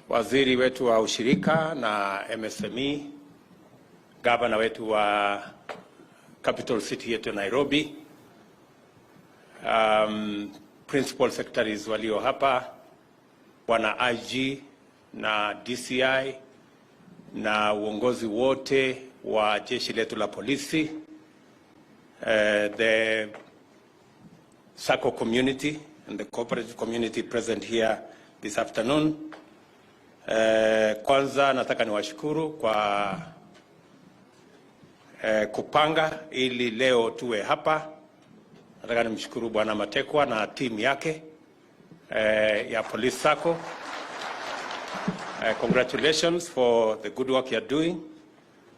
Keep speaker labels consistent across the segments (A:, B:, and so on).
A: waziri wetu wa ushirika na MSME, gavana wetu wa capital city yetu Nairobi, principal secretaries walio hapa, wana IG na DCI na uongozi wote wa jeshi letu la polisi, the SACCO community and the cooperative community present here this afternoon. Kwanza nataka niwashukuru kwa kupanga ili leo tuwe hapa. Nataka nimshukuru Bwana Matekwa na timu yake ya Police SACCO. Congratulations for the good work you're doing,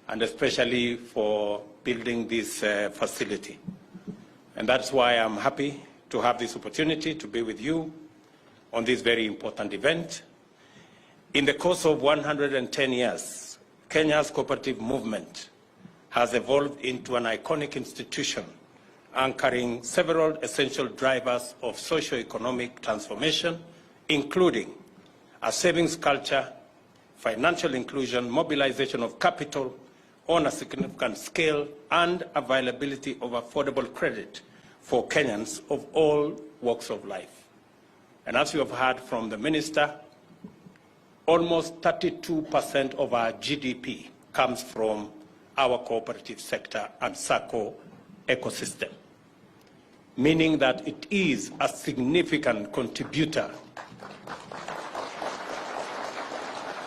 A: and especially for building this facility. And that's why I'm happy to have this opportunity to be with you on this very important event. In the course of 110 years, Kenya's cooperative movement has evolved into an iconic institution anchoring several essential drivers of socio-economic transformation, including a savings culture, financial inclusion, mobilization of capital on a significant scale, and availability of affordable credit for Kenyans of all walks of life. And as you have heard from the minister, almost 32% of our GDP comes from our cooperative sector and SACCO ecosystem, meaning that it is a significant contributor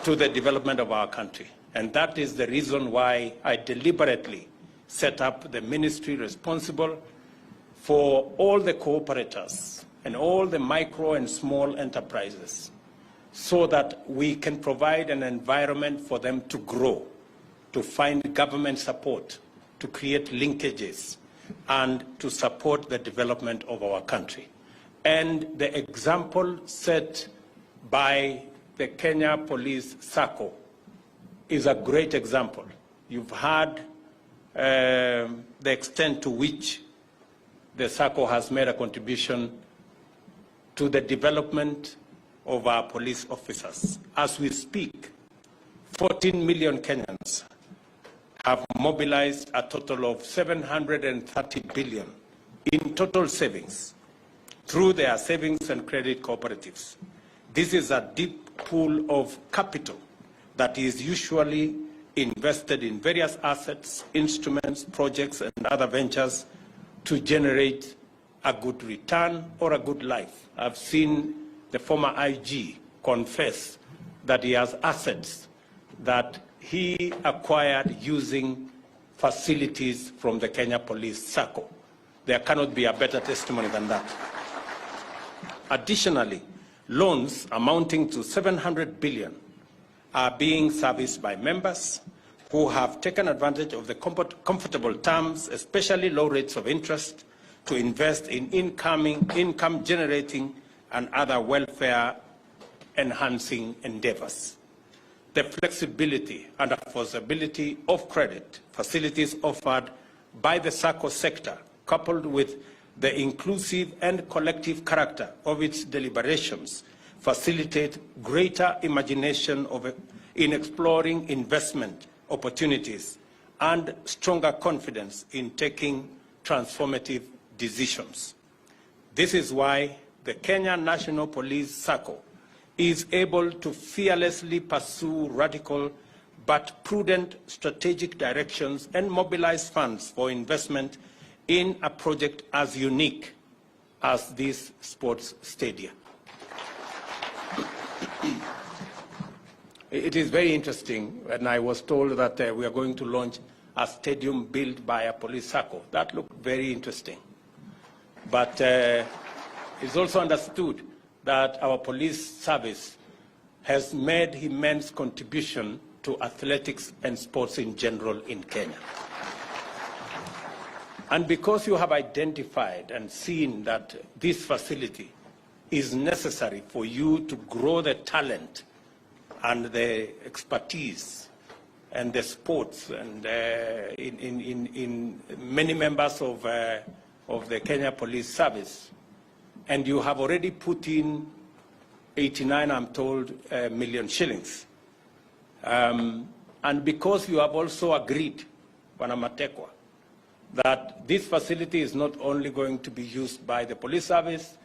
A: to the development of our country. And that is the reason why I deliberately set up the ministry responsible for all the cooperators and all the micro and small enterprises, so that we can provide an environment for them to grow, to find government support, to create linkages, and to support the development of our country. And the example set by the Kenya Police SACCO is a great example. You've heard the extent to which the SACCO has made a contribution to the development of our police officers. As we speak, 14 million Kenyans have mobilized a total of 730 billion in total savings through their savings and credit cooperatives. This is a deep pool of capital that is usually invested in various assets, instruments, projects, and other ventures to generate a good return or a good life. I've seen the former IG confess that he has assets that he acquired using facilities from the Kenya Police SACCO. There cannot be a better testimony than that. Additionally, loans amounting to 700 billion are being serviced by members who have taken advantage of the comfortable terms, especially low rates of interest, to invest in income-generating and other welfare-enhancing endeavors. The flexibility and affordability of credit facilities offered by the SACCO sector, coupled with the inclusive and collective character of its deliberations, facilitate greater imagination in exploring investment opportunities and stronger confidence in taking transformative decisions. This is why the Kenya National Police SACCO is able to fearlessly pursue radical but prudent strategic directions and mobilize funds for investment in a project as unique as this sports stadium. It is very interesting when I was told that we are going to launch a stadium built by a police SACCO. That looked very interesting. But it's also understood that our police service has made immense contribution to athletics and sports in general in Kenya. And because you have identified and seen that this facility is necessary for you to grow the talent and the expertise and the sports and in many members of the Kenya Police Service, and you have already put in 89, I'm told, million shillings. And because you have also agreed, Bwana Matekwa, that this facility is not only going to be used by the police service,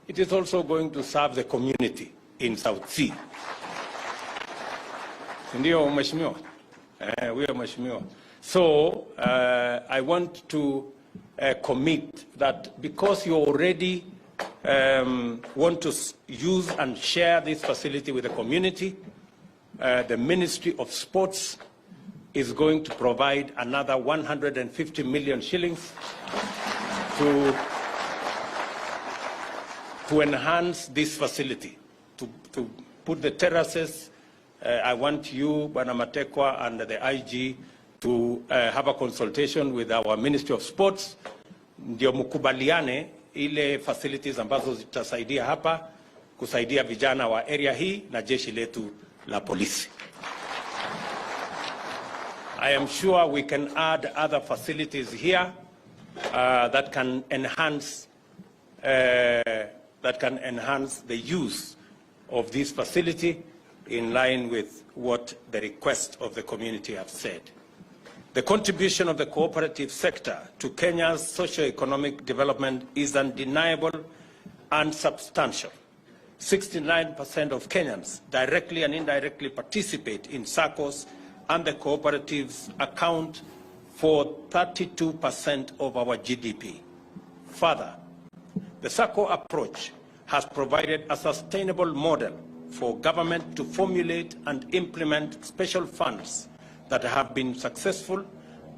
A: it is also going to serve the community in South Sea. Ndio mheshimiwa, we are mheshimiwa. So I want to commit that because you already want to use and share this facility with the community, the Ministry of Sports is going to provide another 150 million shillings to enhance this facility, to put the terraces. I want you, Bwana Matekwa, and the IG to have a consultation with our Ministry of Sports, ndio mkubaliane ile facilities ambazo zitasaidia hapa kusaidia vijana wa area hii na jeshi letu la polisi. I am sure we can add other facilities here that can enhance the use of this facility in line with what the request of the community have said. The contribution of the cooperative sector to Kenya's socio-economic development is undeniable and substantial. 69% of Kenyans directly and indirectly participate in SACCOs, and the cooperatives account for 32% of our GDP. Further, the SACCO approach has provided a sustainable model for government to formulate and implement special funds that have been successful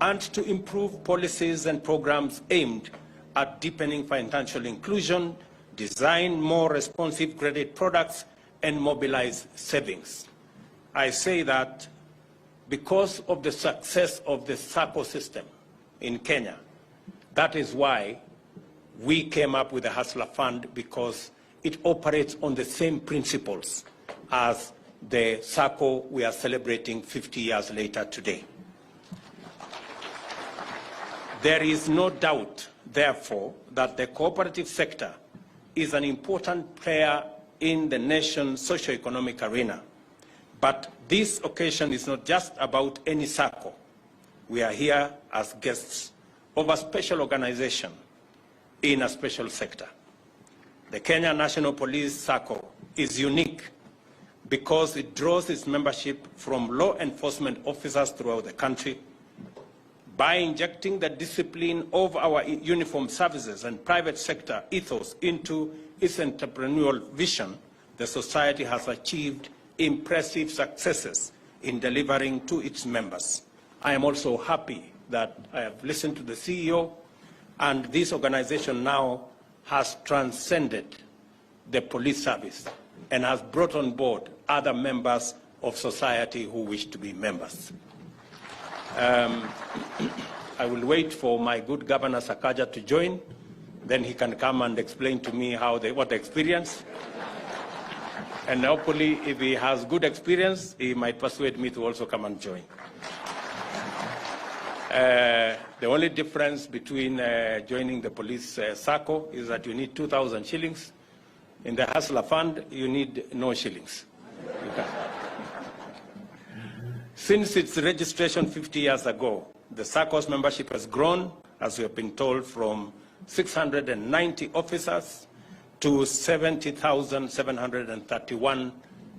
A: and to improve policies and programs aimed at deepening financial inclusion, design more responsive credit products, and mobilize savings. I say that because of the success of the SACCO system in Kenya, that is why we came up with the Hustler Fund, because it operates on the same principles as the SACCO we are celebrating 50 years later today. There is no doubt, therefore, that the cooperative sector is an important player in the nation's socio-economic arena. But this occasion is not just about any SACCO. We are here as guests of a special organization in a special sector. The Kenya National Police SACCO is unique because it draws its membership from law enforcement officers throughout the country. By injecting the discipline of our uniformed services and private sector ethos into its entrepreneurial vision, the society has achieved impressive successes in delivering to its members. I am also happy that I have listened to the CEO, and this organization now has transcended the police service and has brought on board other members of society who wish to be members. I will wait for my good governor Sakaja to join, then he can come and explain to me what the experience. And hopefully, if he has good experience, he might persuade me to also come and join. The only difference between joining the police SACCO is that you need 2,000 shillings. In the Hustler Fund, you need no shillings. Since its registration 50 years ago, the SACCO's membership has grown, as we have been told, from 690 officers to 70,731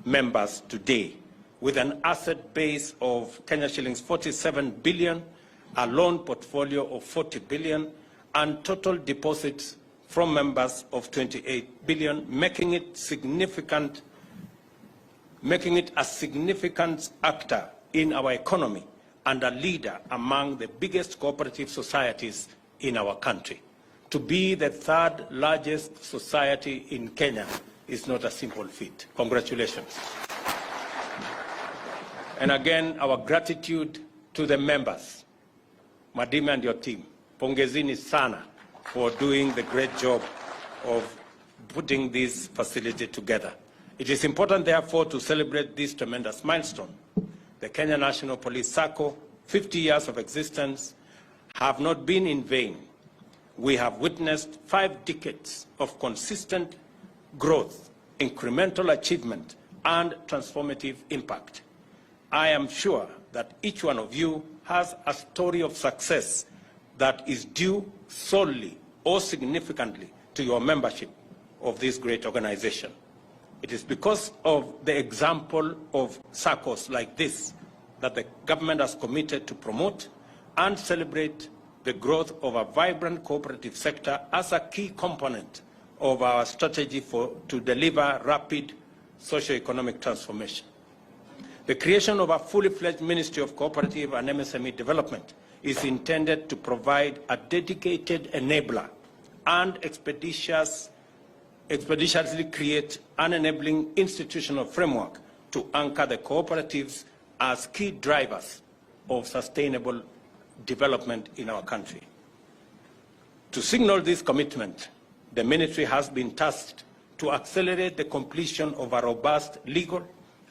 A: members today, with an asset base of Kenya shillings 47 billion, a loan portfolio of 40 billion, and total deposits from members of 28 billion, making it a significant actor in our economy and a leader among the biggest cooperative societies in our country. To be the third largest society in Kenya is not a simple feat. Congratulations. And again, our gratitude to the members, Madime and your team. Pongezini sana for doing the great job of putting this facility together. It is important, therefore, to celebrate this tremendous milestone. The Kenya National Police SACCO, 50 years of existence, have not been in vain. We have witnessed 5 decades of consistent growth incremental achievement, and transformative impact. I am sure that each one of you has a story of success that is due solely or significantly to your membership of this great organization. It is because of the example of SACCOs like this that the government has committed to promote and celebrate the growth of a vibrant cooperative sector as a key component of our strategy to deliver rapid socio-economic transformation. The creation of a fully fledged Ministry of Cooperative and MSME Development is intended to provide a dedicated enabler and expeditiously create an enabling institutional framework to anchor the cooperatives as key drivers of sustainable development in our country. To signal this commitment, the ministry has been tasked to accelerate the completion of a robust legal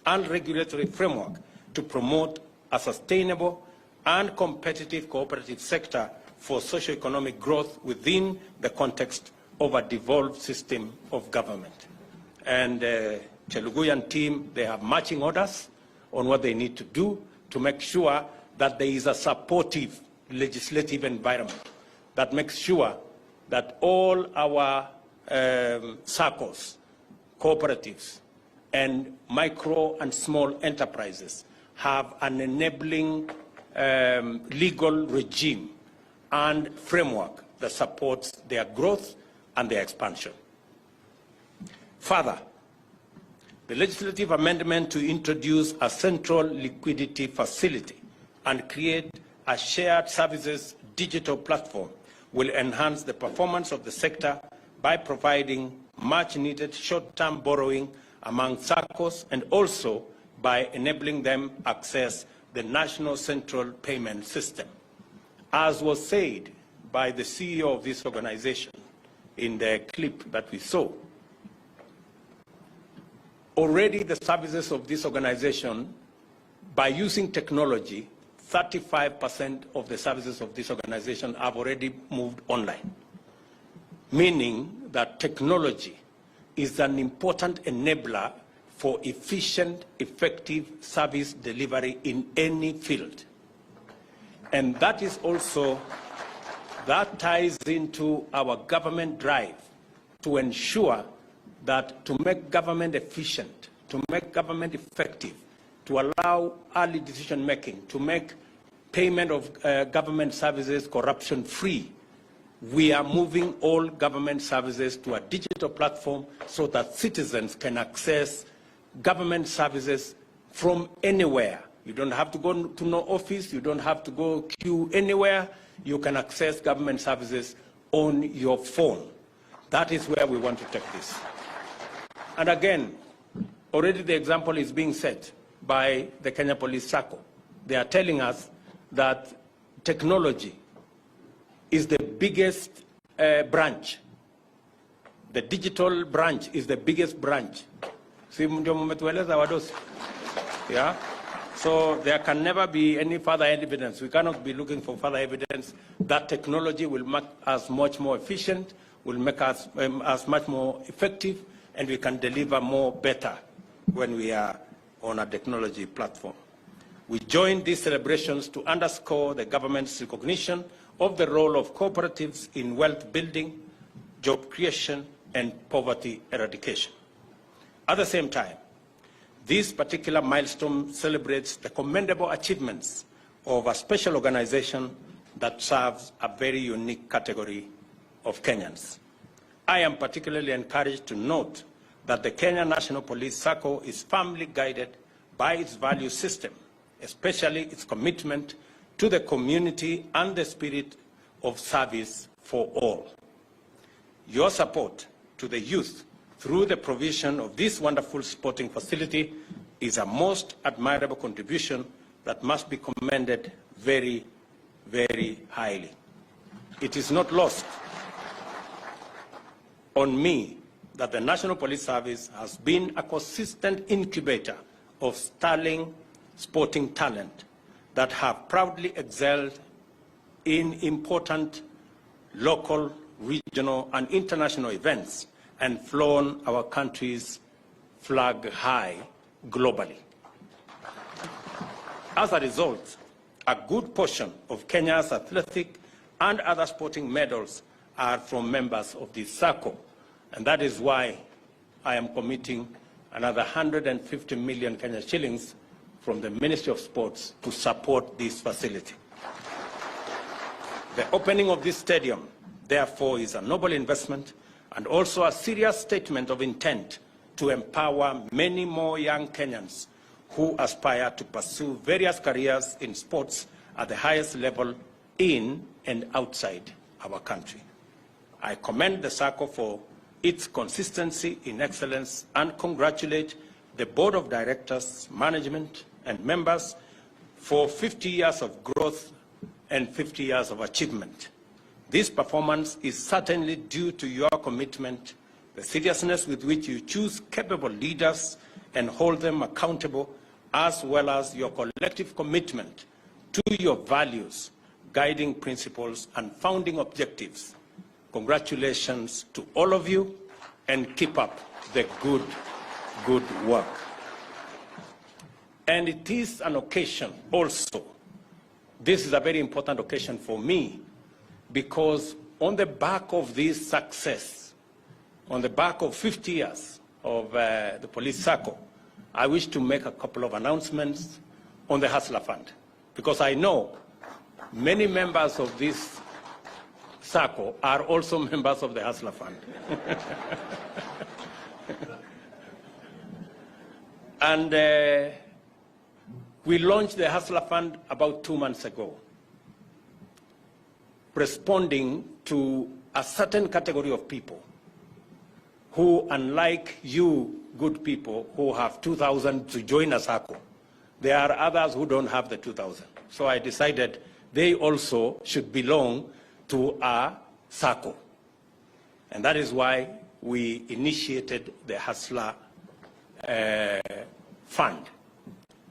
A: and regulatory framework to promote a sustainable and competitive cooperative sector for socio-economic growth within the context of a devolved system of government. And Cheluguyan team, they have marching orders on what they need to do to make sure that there is a supportive legislative environment that makes sure that all our SACCOs, cooperatives, and micro and small enterprises have an enabling legal regime and framework that supports their growth and their expansion. Further, the legislative amendment to introduce a central liquidity facility and create a shared services digital platform will enhance the performance of the sector by providing much-needed short-term borrowing among SACCOs and also by enabling them access the National Central Payment System. As was said by the CEO of this organization in the clip that we saw, already the services of this organization, by using technology, 35% of the services of this organization have already moved online, meaning that technology is an important enabler for efficient, effective service delivery in any field. And that is also, that ties into our government drive to ensure that to make government efficient, to make government effective, to allow early decision making, to make payment of government services corruption-free, we are moving all government services to a digital platform so that citizens can access government services from anywhere. You don't have to go to no office, you don't have to go queue anywhere. You can access government services on your phone. That is where we want to take this. And again, already the example is being set by the Kenya Police SACCO. They are telling us that technology is the biggest branch. The digital branch is the biggest branch. Yeah? So there can never be any further evidence. We cannot be looking for further evidence that technology will make us much more efficient, will make us much more effective, and we can deliver more better when we are on a technology platform. We join these celebrations to underscore the government's recognition of the role of cooperatives in wealth building, job creation, and poverty eradication. At the same time, this particular milestone celebrates the commendable achievements of a special organization that serves a very unique category of Kenyans. I am particularly encouraged to note that the Kenya National Police SACCO is firmly guided by its value system, especially its commitment to the community and the spirit of service for all. Your support to the youth through the provision of this wonderful sporting facility is a most admirable contribution that must be commended very, very highly. It is not lost on me that the National Police Service has been a consistent incubator of sterling sporting talent that have proudly excelled in important local, regional, and international events and flown our country's flag high globally. As a result, a good portion of Kenya's athletic and other sporting medals are from members of the SACCO, and that is why I am committing another 150 million Kenya shillings from the Ministry of Sports to support this facility. The opening of this stadium, therefore, is a noble investment and also a serious statement of intent to empower many more young Kenyans who aspire to pursue various careers in sports at the highest level in and outside our country. I commend the SACCO for its consistency in excellence and congratulate the Board of Directors, management, and members for 50 years of growth and 50 years of achievement. This performance is certainly due to your commitment, the seriousness with which you choose capable leaders and hold them accountable, as well as your collective commitment to your values, guiding principles, and founding objectives. Congratulations to all of you, and keep up the good work. And it is an occasion also, this is a very important occasion for me, because on the back of this success, on the back of 50 years of the police SACCO, I wish to make a couple of announcements on the Hustler Fund, because I know many members of this SACCO are also members of the Hustler Fund. And we launched the Hustler Fund about 2 months ago, responding to a certain category of people who, unlike you good people who have 2,000 to join a SACCO, there are others who don't have the 2,000. So I decided they also should belong to a SACCO. And that is why we initiated the Hustler Fund.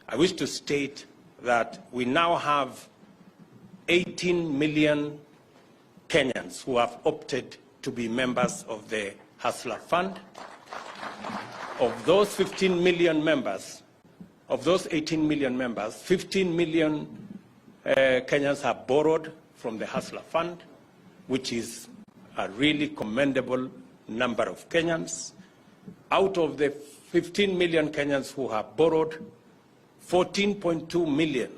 A: I wish to state that we now have 18 million Kenyans who have opted to be members of the Hustler Fund. Of those 15 million members, of those 18 million members, 15 million Kenyans have borrowed from the Hustler Fund, which is a really commendable number of Kenyans. Out of the 15 million Kenyans who have borrowed, 14.2 million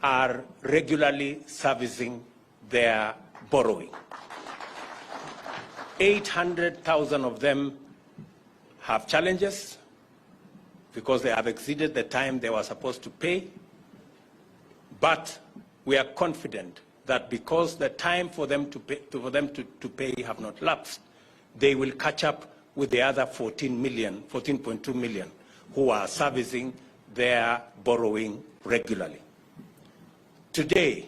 A: are regularly servicing their borrowing. 800,000 of them have challenges because they have exceeded the time they were supposed to pay. But we are confident that because the time for them to pay have not lapsed, they will catch up with the other 14.2 million who are servicing their borrowing regularly. Today,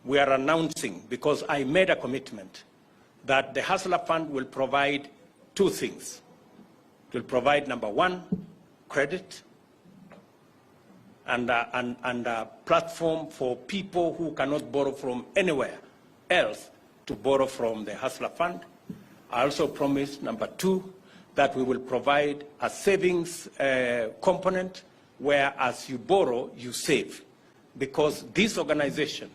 A: we are announcing, because I made a commitment, that the Hustler Fund will provide two things. It will provide, number one, credit, and a platform for people who cannot borrow from anywhere else to borrow from the Hustler Fund. I also promised, number two, that we will provide a savings component where as you borrow, you save. Because this organization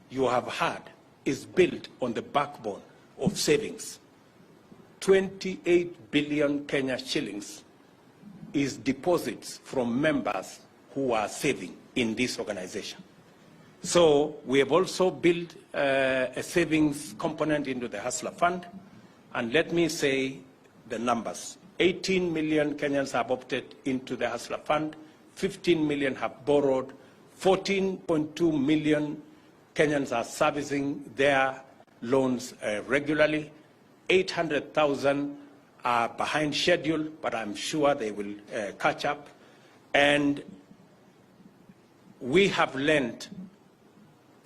A: you have had is built on the backbone of savings. 28 billion Kenya shillings is deposits from members who are saving in this organization. So we have also built a savings component into the Hustler Fund. And let me say the numbers. 18 million Kenyans have opted into the Hustler Fund. 15 million have borrowed. 14.2 million Kenyans are servicing their loans regularly. 800,000 are behind schedule, but I'm sure they will catch up. And we have lent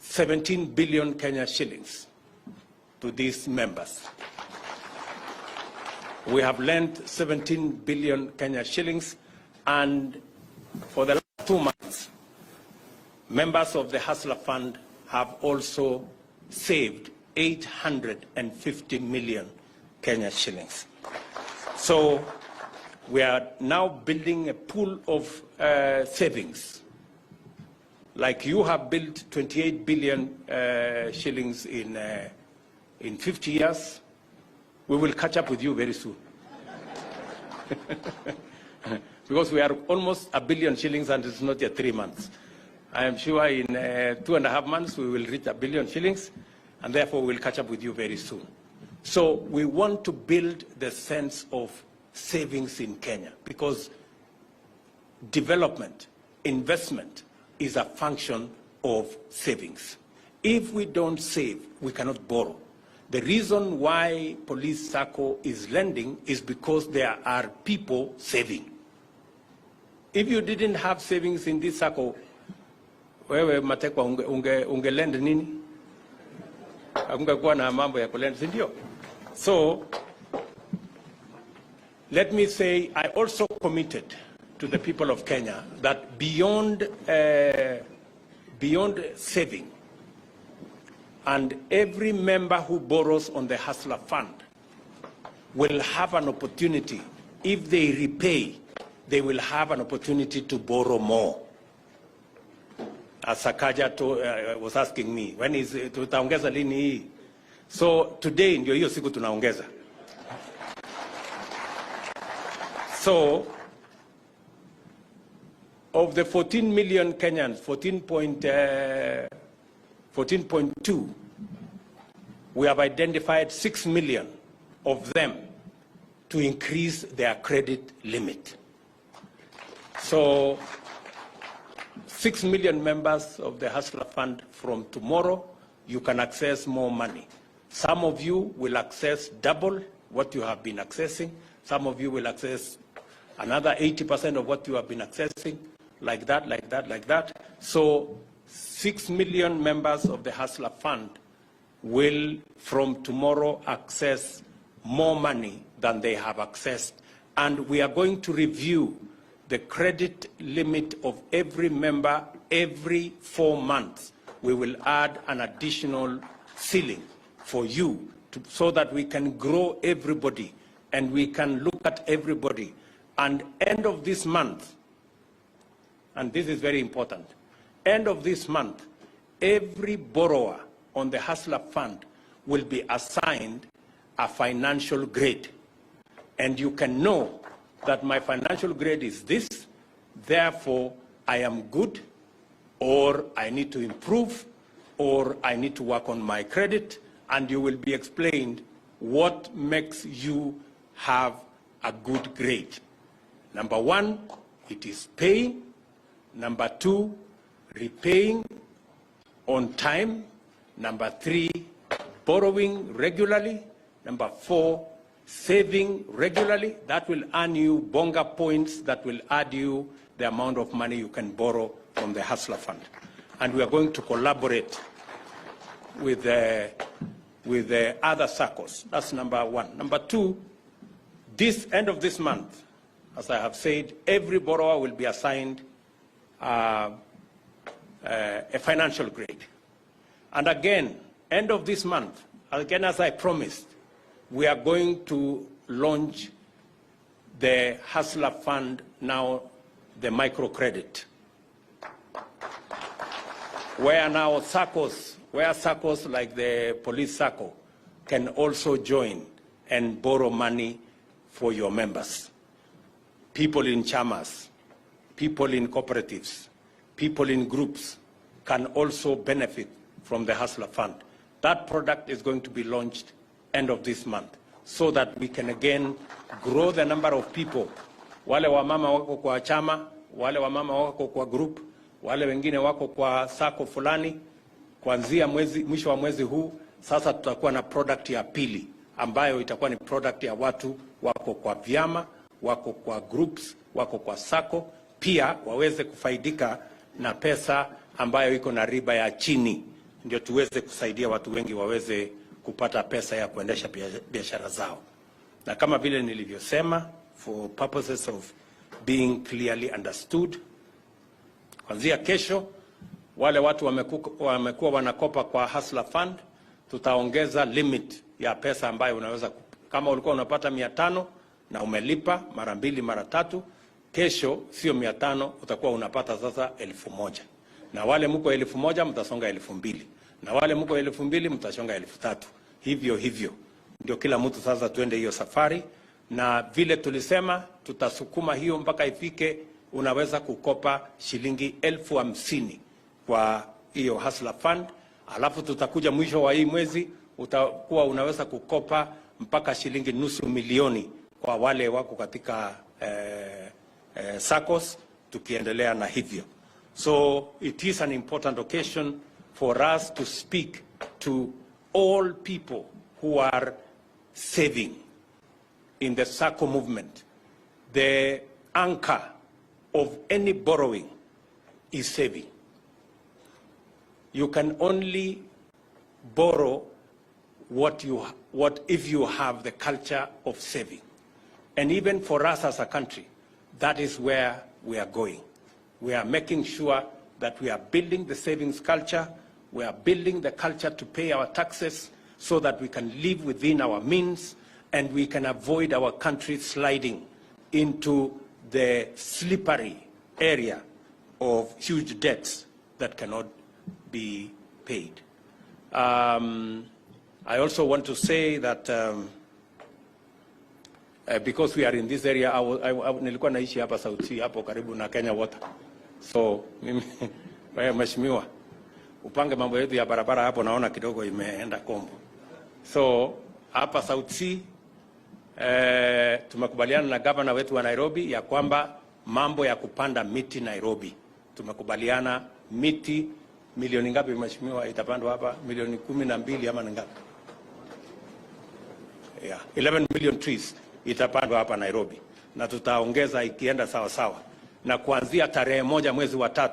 A: 17 billion Kenya shillings to these members. We have lent 17 billion Kenya shillings, and for the last 2 months, members of the Hustler Fund have also saved 850 million Kenya shillings. So We are now building a pool of savings. Like you have built 28 billion shillings in 50 years, we will catch up with you very soon. Because we are almost 1 billion shillings and it's not yet 3 months. I am sure in 2.5 months we will reach 1 billion shillings, and therefore we will catch up with you very soon. So we want to build the sense of savings in Kenya, because development, investment is a function of savings. If we don't save, we cannot borrow. The reason why Police SACCO is lending is because there are people saving. If you didn't have savings in this SACCO, wewe matekwa ungelend nini? Ungekuwa na mambo ya kulend, si ndio? So, let me say, I also committed to the people of Kenya that beyond saving, and every member who borrows on the Hustler Fund will have an opportunity. If they repay, they will have an opportunity to borrow more. As Sakaja was asking me, when is tutaongeza lini hii? So today ndio hiyo siku tunaongeza. So of the 14 million Kenyans, 14.2, we have identified 6 million of them to increase their credit limit. So 6 million members of the Hustler Fund, from tomorrow, you can access more money. Some of you will access double what you have been accessing. Some of you will access another 80% of what you have been accessing, like that, like that, like that. So 6 million members of the Hustler Fund will, from tomorrow, access more money than they have accessed. And we are going to review the credit limit of every member every 4 months. We will add an additional ceiling for you so that we can grow everybody and we can look at everybody. And end of this month, and this is very important, end of this month, every borrower on the Hustler Fund will be assigned a financial grade. And you can know that my financial grade is this, therefore I am good, or I need to improve, or I need to work on my credit, and you will be explained what makes you have a good grade. Number 1, it is paying. Number 2, repaying on time. Number 3, borrowing regularly. Number 4, saving regularly. That will earn you bonga points that will add you the amount of money you can borrow from the Hustler Fund. And we are going to collaborate with the other SACCOs. That's number 1. Number 2, this end of this month, as I have said, every borrower will be assigned a financial grade. And again, end of this month, again as I promised, we are going to launch the Hustler Fund now, the microcredit, where now SACCOs, like the Police SACCO can also join and borrow money for your members. People in chamas, people in cooperatives, people in groups can also benefit from the Hustler Fund. That product is going to be launched end of this month, so that we can again grow the number of people. Wale wamama wako kwa chama, wale wamama wako kwa group, wale wengine wako kwa SACCO fulani. Kuanzia mwisho wa mwezi huu, sasa tutakuwa na product ya pili, ambayo itakuwa ni product ya watu wako kwa vyama, wako kwa groups, wako kwa SACCO, pia waweze kufaidika na pesa ambayo iko na riba ya chini, ndio tuweze kusaidia watu wengi waweze kupata pesa ya kuendesha biashara zao. Na kama vile nilivyosema, for purposes of being clearly understood, kuanzia kesho, wale watu wamekuwa wanakopa kwa Hustler Fund, tutaongeza limit ya pesa ambayo unaweza, kama ulikuwa unapata 500, na umelipa mara 2 mara 3, kesho sio 500, utakuwa unapata sasa 1000. Na wale mko 1000 mtasonga 2000. Na wale mko 2000 mtasonga 3000. Hivyo hivyo. Ndio kila mtu sasa tuende hiyo safari, na vile tulisema tutasukuma hiyo mpaka ifike unaweza kukopa shilingi 50,000 kwa hiyo Hustler Fund. Alafu tutakuja mwisho wa hii mwezi utakuwa unaweza kukopa mpaka shilingi $500,000 kwa wale wako katika SACCOs, tukiendelea na hivyo. So it is an important occasion for us to speak to all people who are saving in the SACCO movement. The anchor of any borrowing is saving. You can only borrow what if you have the culture of saving. And even for us as a country, that is where we are going. We are making sure that we are building the savings culture. We are building the culture to pay our taxes so that we can live within our means and we can avoid our country sliding into the slippery area of huge debts that cannot be paid. I also want to say that because we are in this area, nilikuwa naishi hapa Sauti hapo karibu na Kenya Water. So mimi mheshimiwa, upange mambo yetu ya barabara hapo, naona kidogo imeenda kombo. So hapa Sauti tumekubaliana na governor wetu wa Nairobi ya kwamba mambo ya kupanda miti Nairobi, tumekubaliana miti milioni ngapi mheshimiwa itapandwa hapa? Milioni 12 ama ngapi? Yeah, 11 million trees itapandwa hapa Nairobi, na tutaongeza ikienda sawa sawa. Na kuanzia tarehe 1 mwezi wa 3,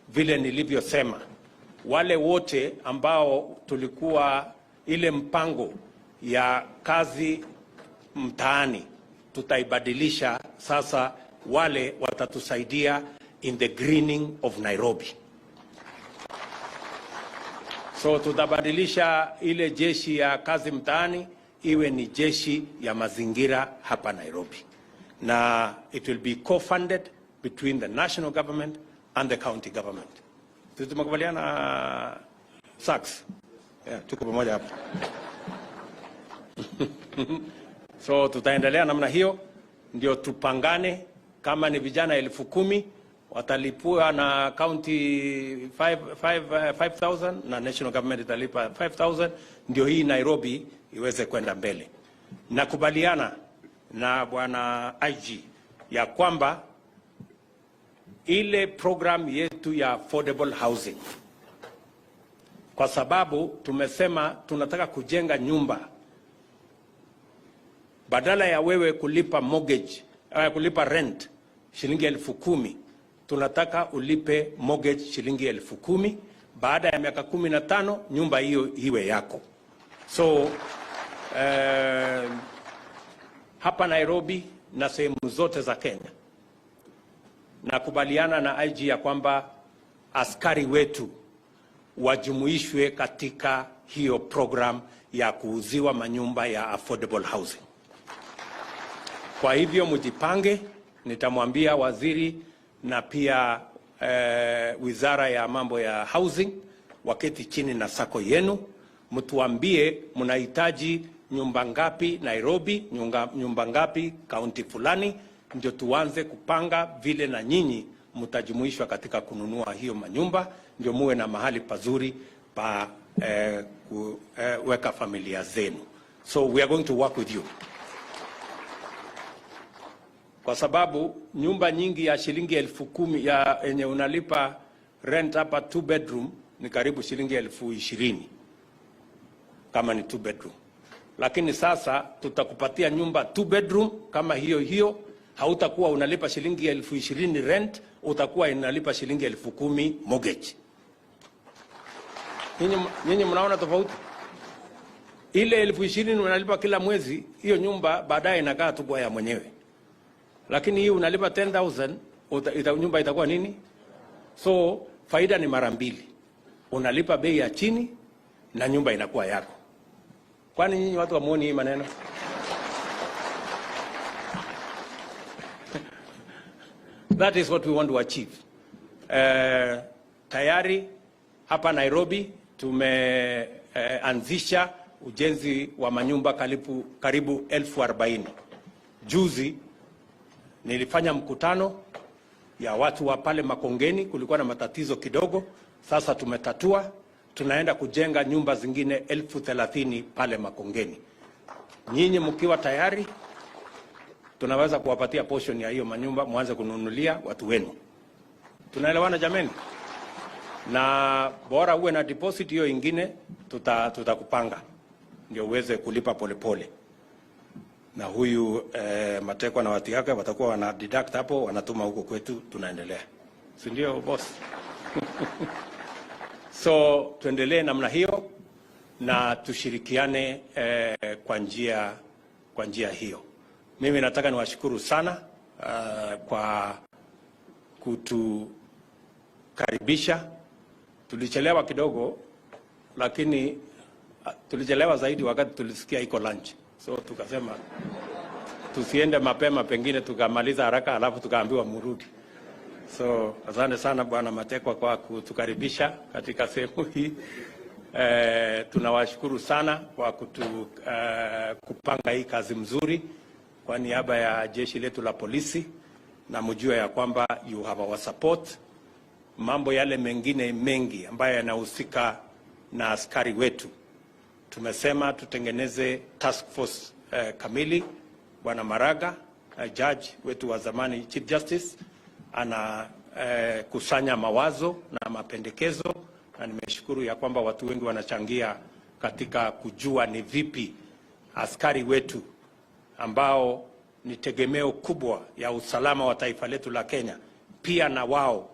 A: vile nilivyosema, wale wote ambao tulikuwa ile mpango ya kazi mtaani tutaibadilisha sasa, wale watatusaidia in the greening of Nairobi. So tutabadilisha ile jeshi ya kazi mtaani iwe ni jeshi ya mazingira hapa Nairobi. Na it will be co-funded between the national government and the county government. Tumekubaliana SACCOs. Yeah, tuko pamoja hapa. So tutaendelea namna hiyo, ndio tupangane. Kama ni vijana 10,000 watalipua na county 5,000 na national government italipa 5,000, ndio hii Nairobi iweze kwenda mbele. Nakubaliana na bwana IG ya kwamba ile program yetu ya affordable housing, kwa sababu tumesema tunataka kujenga nyumba, badala ya wewe kulipa mortgage, kulipa rent shilingi 10,000, tunataka ulipe mortgage shilingi 10,000. Baada ya miaka 15 nyumba hiyo iwe yako. So hapa Nairobi na sehemu zote za Kenya, nakubaliana na IG ya kwamba askari wetu wajumuishwe katika hiyo program ya kuuziwa manyumba ya affordable housing. Kwa hivyo mjipange, nitamwambia waziri na pia wizara ya mambo ya housing waketi chini na SACCO yenu, mtuambie mnahitaji nyumba ngapi Nairobi, nyumba ngapi kaunti fulani, ndio tuanze kupanga vile na nyinyi mtajumuishwa katika kununua hiyo manyumba, ndio muwe na mahali pazuri pa kuweka familia zenu. So we are going to work with you. Kwa sababu nyumba nyingi ya shilingi 10,000 ya yenye unalipa rent hapa 2 bedroom ni karibu shilingi 20,000 kama ni 2 bedroom. Lakini sasa tutakupatia nyumba 2 bedroom kama hiyo, hautakuwa unalipa shilingi 20,000 rent, utakuwa unalipa shilingi 10,000 mortgage. Nyinyi mnaona tofauti? Ile 20,000 unalipa kila mwezi, hiyo nyumba baadaye inakaa tu kwa ya mwenyewe. Lakini hii unalipa 10,000, nyumba itakuwa nini? So faida ni mara 2. Unalipa bei ya chini na nyumba inakuwa yako. Kwani nyinyi watu wamuoni hii maneno? That is what we want to achieve. Tayari hapa Nairobi tumeanzisha ujenzi wa manyumba karibu 40,000. Juzi nilifanya mkutano ya watu wa pale Makongeni, kulikuwa na matatizo kidogo, sasa tumetatua, tunaenda kujenga nyumba zingine 30,000 pale Makongeni. Nyinyi mkiwa tayari, tunaweza kuwapatia portion ya hiyo manyumba, mwanze kununulia watu wenu. Tunaelewana jameni? Na bora uwe na deposit hiyo ingine, tutakupanga ndio uweze kulipa polepole. Na huyu Matekwa na watu yake watakuwa wana deduct hapo, wanatuma huko kwetu, tunaendelea. Si ndio boss? So tuendelee namna hiyo na tushirikiane kwa njia hiyo. Mimi nataka niwashukuru sana kwa kutukaribisha. Tulichelewa kidogo, lakini tulichelewa zaidi wakati tulisikia iko lunch. So tukasema tusiende mapema, pengine tukamaliza haraka alafu tukaambiwa murudi. So asante sana Bwana Matekwa kwa kutukaribisha katika sehemu hii. Tunawashukuru sana kwa kupanga hii kazi mzuri kwa niaba ya jeshi letu la polisi, na mjue ya kwamba you have our support. Mambo yale mengine mengi ambayo yanahusika na askari wetu, tumesema tutengeneze task force kamili. Bwana Maraga, judge wetu wa zamani, Chief Justice, ana kusanya mawazo na mapendekezo, na nimeshukuru ya kwamba watu wengi wanachangia katika kujua ni vipi askari wetu ambao ni tegemeo kubwa ya usalama wa taifa letu la Kenya, pia na wao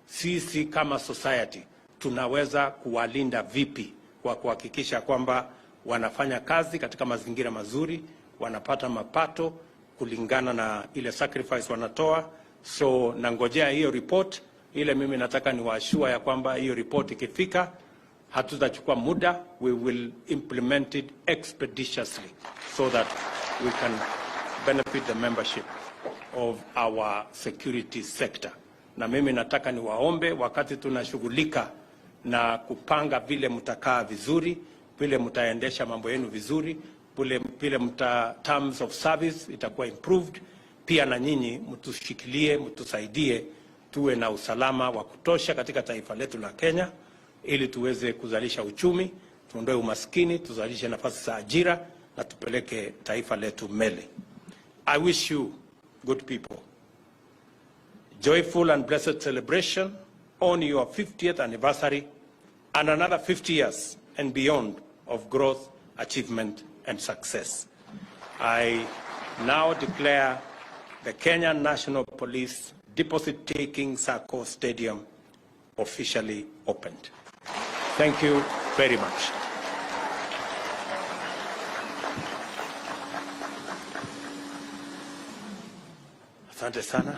A: sisi kama society tunaweza kuwalinda vipi kwa kuhakikisha kwamba wanafanya kazi katika mazingira mazuri, wanapata mapato kulingana na ile sacrifice wanatoa. So nangojea hiyo report. Ile mimi nataka niwaashua ya kwamba hiyo report ikifika, hatutachukua muda, we will implement it expeditiously so that we can benefit the membership of our security sector. Na mimi nataka niwaombe, wakati tunashughulika na kupanga vile mtakaa vizuri, vile mtaendesha mambo yenu vizuri, vile terms of service itakuwa improved, pia na nyinyi mtushikilie, mtusaidie tuwe na usalama wa kutosha katika taifa letu la Kenya, ili tuweze kuzalisha uchumi, tuondoe umaskini, tuzalishe nafasi za ajira na tupeleke taifa letu mbele. I wish you, good people, joyful and blessed celebration on your 50th anniversary and another 50 years and beyond of growth, achievement and success. I now declare the Kenyan National Police deposit-taking SACCO Stadium officially opened. Thank you very much. Asante sana.